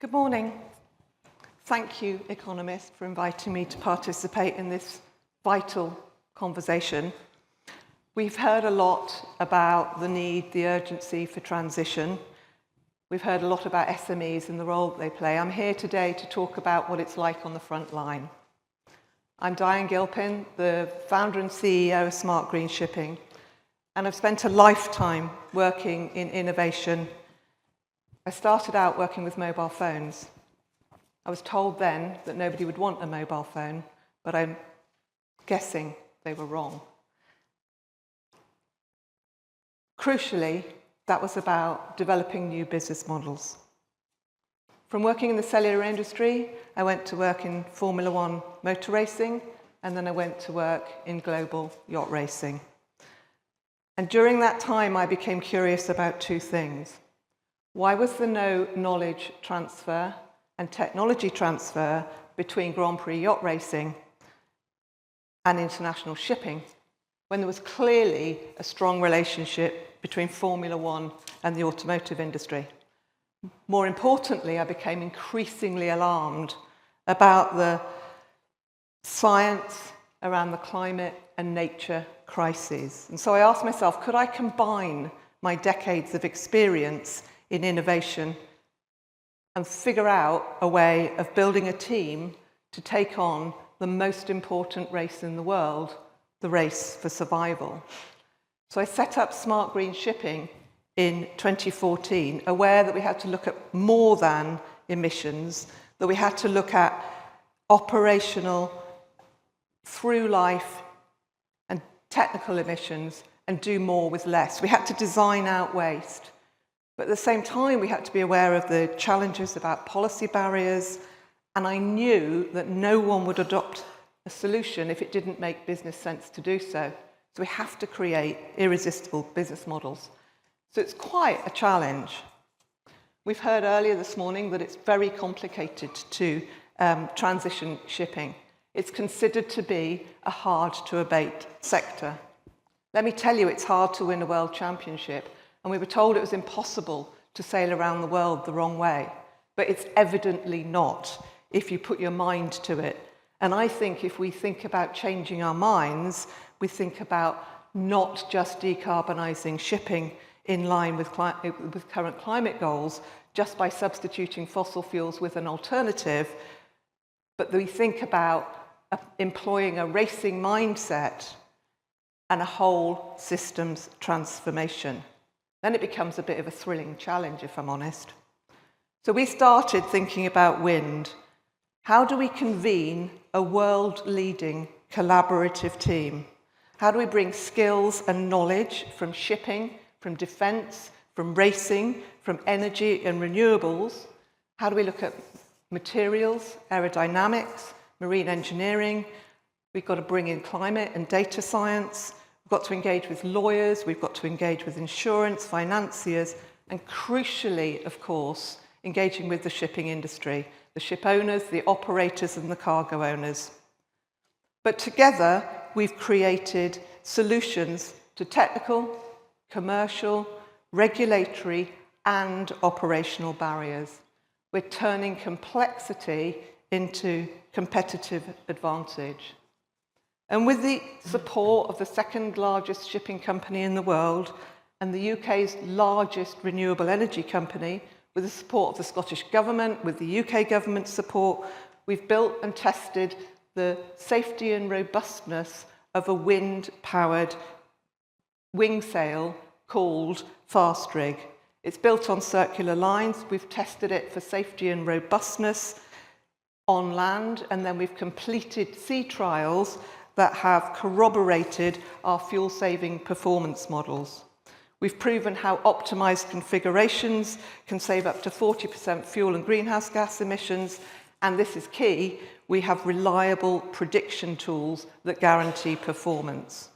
Good morning. Thank you, Economist, for inviting me to participate in this vital conversation. We've heard a lot about the need, the urgency for transition. We've heard a lot about SMEs and the role that they play. I'm here today to talk about what it's like on the front line. I'm Diane Gilpin, the founder and CEO of Smart Green Shipping, and I've spent a lifetime working in innovation. I started out working with mobile phones. I was told then that nobody would want a mobile phone, but I'm guessing they were wrong. Crucially, that was about developing new business models. From working in the cellular industry, I went to work in Formula One motor racing, and then I went to work in global yacht racing. And during that time, I became curious about two things. Why was there no knowledge transfer and technology transfer between Grand Prix yacht racing and international shipping, when there was clearly a strong relationship between Formula One and the automotive industry? More importantly, I became increasingly alarmed about the science around the climate and nature crises. And so I asked myself, could I combine my decades of experience in innovation and figure out a way of building a team to take on the most important race in the world, the race for survival? So I set up Smart Green Shipping in 2014, aware that we had to look at more than emissions, that we had to look at operational, through life and technical emissions and do more with less. We had to design out waste. But at the same time, we had to be aware of the challenges about policy barriers, and I knew that no one would adopt a solution if it didn't make business sense to do so. So we have to create irresistible business models. So it's quite a challenge. We've heard earlier this morning that it's very complicated to transition shipping. It's considered to be a hard-to-abate sector. Let me tell you, it's hard to win a world championship. And we were told it was impossible to sail around the world the wrong way. But it's evidently not if you put your mind to it. And I think if we think about changing our minds, we think about not just decarbonising shipping in line with current climate goals, just by substituting fossil fuels with an alternative, but we think about employing a racing mindset and a whole systems transformation. Then it becomes a bit of a thrilling challenge, if I'm honest. So we started thinking about wind. How do we convene a world-leading collaborative team? How do we bring skills and knowledge from shipping, from defence, from racing, from energy and renewables? How do we look at materials, aerodynamics, marine engineering? We've got to bring in climate and data science. We've got to engage with lawyers, we've got to engage with insurance, financiers, and crucially, of course, engaging with the shipping industry, the ship owners, the operators, and the cargo owners. But together, we've created solutions to technical, commercial, regulatory, and operational barriers. We're turning complexity into competitive advantage. And with the support of the second largest shipping company in the world and the UK's largest renewable energy company, with the support of the Scottish Government, with the UK Government's support, we've built and tested the safety and robustness of a wind-powered wing sail called Fast Rig. It's built on circular lines. We've tested it for safety and robustness on land, and then we've completed sea trials that have corroborated our fuel-saving performance models. We've proven how optimized configurations can save up to 40% fuel and greenhouse gas emissions, and this is key, we have reliable prediction tools that guarantee performance.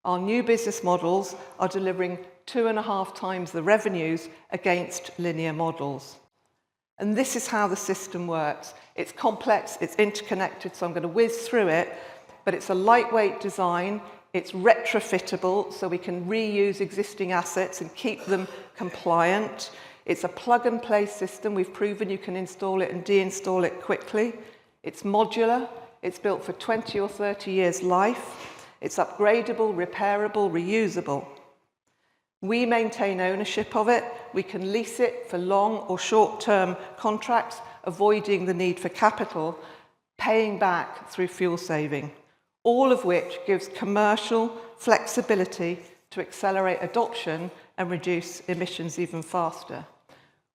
Our new business models are delivering 2.5 times the revenues against linear models. And this is how the system works. It's complex, it's interconnected, so I'm going to whiz through it, but it's a lightweight design, it's retrofittable, so we can reuse existing assets and keep them compliant. It's a plug-and-play system. We've proven you can install it and deinstall it quickly. It's modular. It's built for 20 or 30 years life. It's upgradable, repairable, reusable. We maintain ownership of it. We can lease it for long or short-term contracts, avoiding the need for capital, paying back through fuel saving, all of which gives commercial flexibility to accelerate adoption and reduce emissions even faster.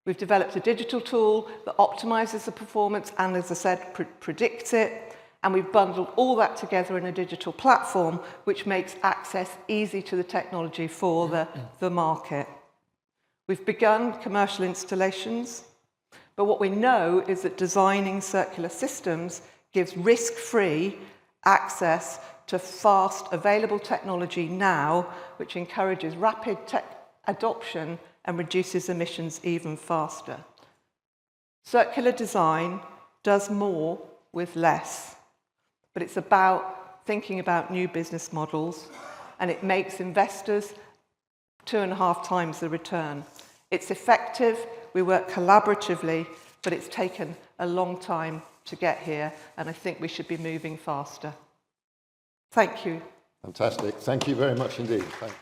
We've developed a digital tool that optimizes the performance and, as I said, predicts it. And we've bundled all that together in a digital platform, which makes access easy to the technology for the market. We've begun commercial installations, but what we know is that designing circular systems gives risk-free access to fast, available technology now, which encourages rapid tech adoption and reduces emissions even faster. Circular design does more with less. But it's about thinking about new business models, and it makes investors 2.5 times the return. It's effective, we work collaboratively, but it's taken a long time to get here, and I think we should be moving faster. Thank you. Fantastic. Thank you very much indeed. Thanks.